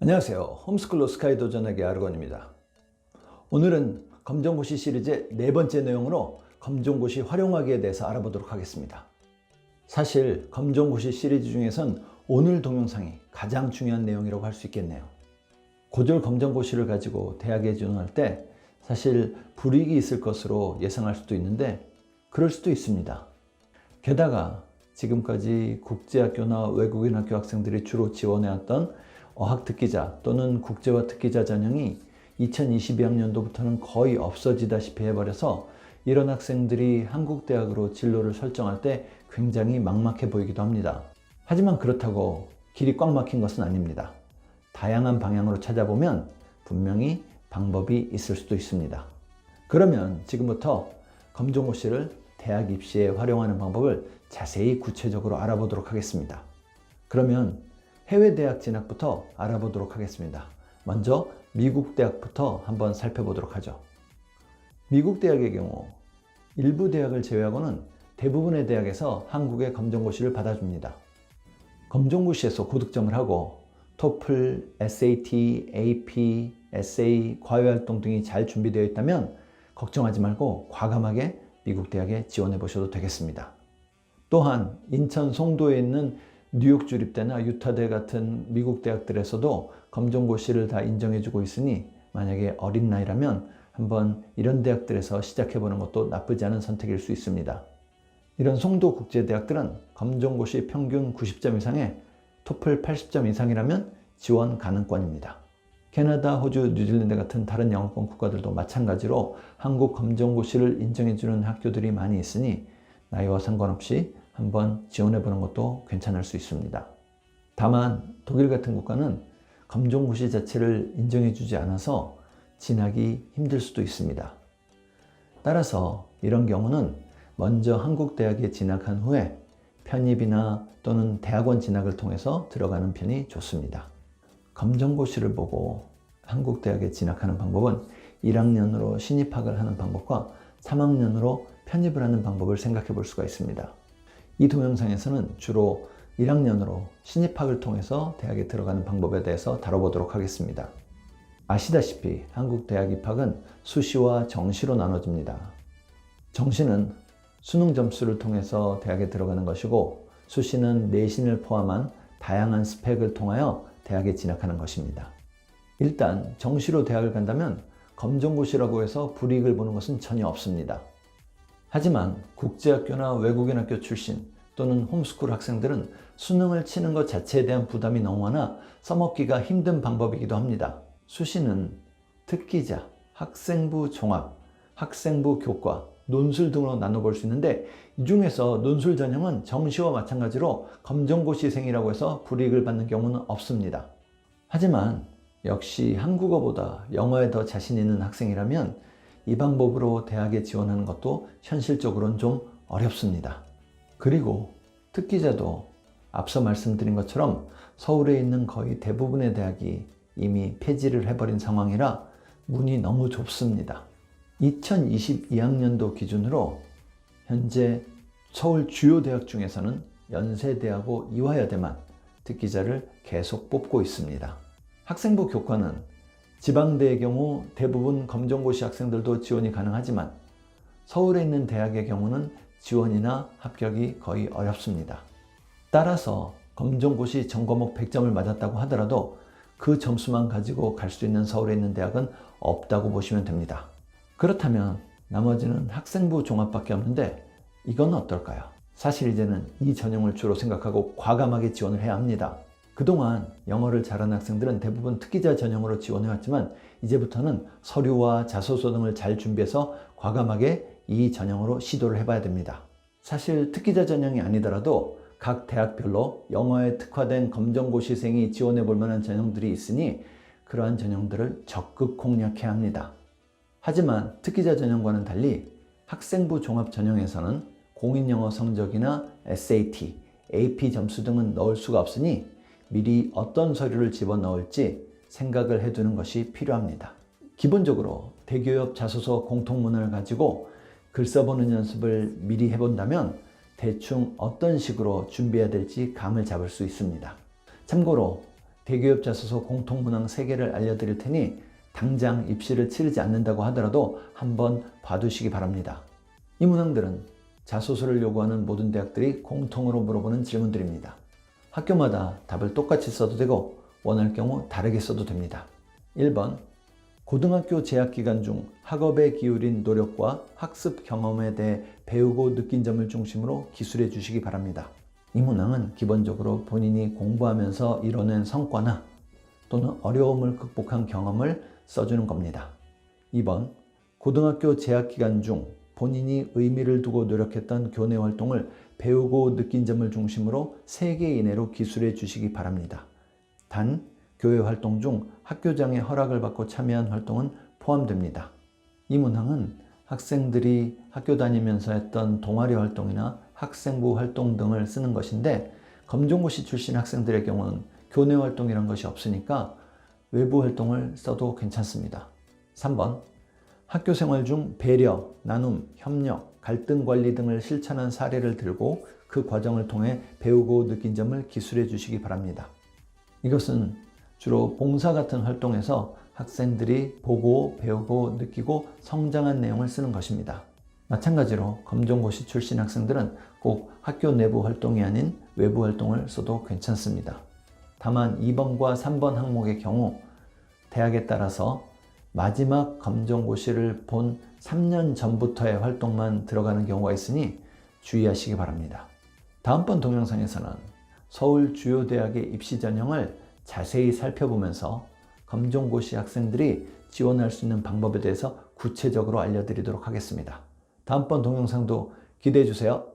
안녕하세요. 홈스쿨로 스카이 도전하기 아르건입니다. 오늘은 검정고시 시리즈의 네 번째 내용으로 검정고시 활용하기에 대해서 알아보도록 하겠습니다. 사실 검정고시 시리즈 중에선 오늘 동영상이 가장 중요한 내용이라고 할 수 있겠네요. 고졸 검정고시를 가지고 대학에 지원할 때 사실 불이익이 있을 것으로 예상할 수도 있는데 그럴 수도 있습니다. 게다가 지금까지 국제학교나 외국인 학교 학생들이 주로 지원해왔던 어학특기자 또는 국제화 특기자 전형이 2022학년도부터는 거의 없어지다시피 해버려서 이런 학생들이 한국대학으로 진로를 설정할 때 굉장히 막막해 보이기도 합니다. 하지만 그렇다고 길이 꽉 막힌 것은 아닙니다. 다양한 방향으로 찾아보면 분명히 방법이 있을 수도 있습니다. 그러면 지금부터 검정고시를 대학 입시에 활용하는 방법을 자세히 구체적으로 알아보도록 하겠습니다. 그러면 해외 대학 진학부터 알아보도록 하겠습니다. 먼저 미국 대학부터 한번 살펴보도록 하죠. 미국 대학의 경우 일부 대학을 제외하고는 대부분의 대학에서 한국의 검정고시를 받아줍니다. 검정고시에서 고득점을 하고 토플, SAT, AP, 에세이, 과외활동 등이 잘 준비되어 있다면 걱정하지 말고 과감하게 미국 대학에 지원해 보셔도 되겠습니다. 또한 인천 송도에 있는 뉴욕 주립대나 유타대 같은 미국 대학들에서도 검정고시를 다 인정해주고 있으니 만약에 어린 나이라면 한번 이런 대학들에서 시작해보는 것도 나쁘지 않은 선택일 수 있습니다. 이런 송도 국제대학들은 검정고시 평균 90점 이상에 토플 80점 이상이라면 지원 가능권입니다. 캐나다, 호주, 뉴질랜드 같은 다른 영어권 국가들도 마찬가지로 한국 검정고시를 인정해주는 학교들이 많이 있으니 나이와 상관없이 한번 지원해보는 것도 괜찮을 수 있습니다. 다만 독일 같은 국가는 검정고시 자체를 인정해주지 않아서 진학이 힘들 수도 있습니다. 따라서 이런 경우는 먼저 한국 대학에 진학한 후에 편입이나 또는 대학원 진학을 통해서 들어가는 편이 좋습니다. 검정고시를 보고 한국 대학에 진학하는 방법은 1학년으로 신입학을 하는 방법과 3학년으로 편입을 하는 방법을 생각해 볼 수가 있습니다. 이 동영상에서는 주로 1학년으로 신입학을 통해서 대학에 들어가는 방법에 대해서 다뤄보도록 하겠습니다. 아시다시피 한국 대학 입학은 수시와 정시로 나눠집니다. 정시는 수능 점수를 통해서 대학에 들어가는 것이고 수시는 내신을 포함한 다양한 스펙을 통하여 대학에 진학하는 것입니다. 일단 정시로 대학을 간다면 검정고시라고 해서 불이익을 보는 것은 전혀 없습니다. 하지만 국제학교나 외국인 학교 출신 또는 홈스쿨 학생들은 수능을 치는 것 자체에 대한 부담이 너무 많아 써먹기가 힘든 방법이기도 합니다. 수시는 특기자, 학생부 종합, 학생부 교과, 논술 등으로 나눠볼 수 있는데 이 중에서 논술 전형은 정시와 마찬가지로 검정고시생이라고 해서 불이익을 받는 경우는 없습니다. 하지만 역시 한국어보다 영어에 더 자신 있는 학생이라면 이 방법으로 대학에 지원하는 것도 현실적으로는 좀 어렵습니다. 그리고 특기자도 앞서 말씀드린 것처럼 서울에 있는 거의 대부분의 대학이 이미 폐지를 해버린 상황이라 문이 너무 좁습니다. 2022학년도 기준으로 현재 서울 주요 대학 중에서는 연세대하고 이화여대만 특기자를 계속 뽑고 있습니다. 학생부 교과는 지방대의 경우 대부분 검정고시 학생들도 지원이 가능하지만 서울에 있는 대학의 경우는 지원이나 합격이 거의 어렵습니다. 따라서 검정고시 전과목 100점을 맞았다고 하더라도 그 점수만 가지고 갈 수 있는 서울에 있는 대학은 없다고 보시면 됩니다. 그렇다면 나머지는 학생부 종합밖에 없는데 이건 어떨까요? 사실 이제는 이 전형을 주로 생각하고 과감하게 지원을 해야 합니다. 그동안 영어를 잘하는 학생들은 대부분 특기자 전형으로 지원해왔지만 이제부터는 서류와 자소서 등을 잘 준비해서 과감하게 이 전형으로 시도를 해봐야 됩니다. 사실 특기자 전형이 아니더라도 각 대학별로 영어에 특화된 검정고시생이 지원해볼 만한 전형들이 있으니 그러한 전형들을 적극 공략해야 합니다. 하지만 특기자 전형과는 달리 학생부 종합 전형에서는 공인영어 성적이나 SAT, AP 점수 등은 넣을 수가 없으니 미리 어떤 서류를 집어넣을지 생각을 해두는 것이 필요합니다. 기본적으로 대기업 자소서 공통문을 가지고 글 써보는 연습을 미리 해본다면 대충 어떤 식으로 준비해야 될지 감을 잡을 수 있습니다. 참고로 대기업 자소서 공통문항 3개를 알려드릴 테니 당장 입시를 치르지 않는다고 하더라도 한번 봐두시기 바랍니다. 이 문항들은 자소서를 요구하는 모든 대학들이 공통으로 물어보는 질문들입니다. 학교마다 답을 똑같이 써도 되고 원할 경우 다르게 써도 됩니다. 1번, 고등학교 재학 기간 중 학업에 기울인 노력과 학습 경험에 대해 배우고 느낀 점을 중심으로 기술해 주시기 바랍니다. 이 문항은 기본적으로 본인이 공부하면서 이뤄낸 성과나 또는 어려움을 극복한 경험을 써주는 겁니다. 2번, 고등학교 재학 기간 중 본인이 의미를 두고 노력했던 교내 활동을 배우고 느낀 점을 중심으로 3개 이내로 기술해 주시기 바랍니다. 단, 교회 활동 중 학교장의 허락을 받고 참여한 활동은 포함됩니다. 이 문항은 학생들이 학교 다니면서 했던 동아리 활동이나 학생부 활동 등을 쓰는 것인데 검정고시 출신 학생들의 경우는 교내 활동이란 것이 없으니까 외부 활동을 써도 괜찮습니다. 3번, 학교 생활 중 배려, 나눔, 협력, 갈등 관리 등을 실천한 사례를 들고 그 과정을 통해 배우고 느낀 점을 기술해 주시기 바랍니다. 이것은 주로 봉사 같은 활동에서 학생들이 보고 배우고 느끼고 성장한 내용을 쓰는 것입니다. 마찬가지로 검정고시 출신 학생들은 꼭 학교 내부 활동이 아닌 외부 활동을 써도 괜찮습니다. 다만 2번과 3번 항목의 경우 대학에 따라서 마지막 검정고시를 본 3년 전부터의 활동만 들어가는 경우가 있으니 주의하시기 바랍니다. 다음번 동영상에서는 서울 주요 대학의 입시 전형을 자세히 살펴보면서 검정고시 학생들이 지원할 수 있는 방법에 대해서 구체적으로 알려드리도록 하겠습니다. 다음번 동영상도 기대해 주세요.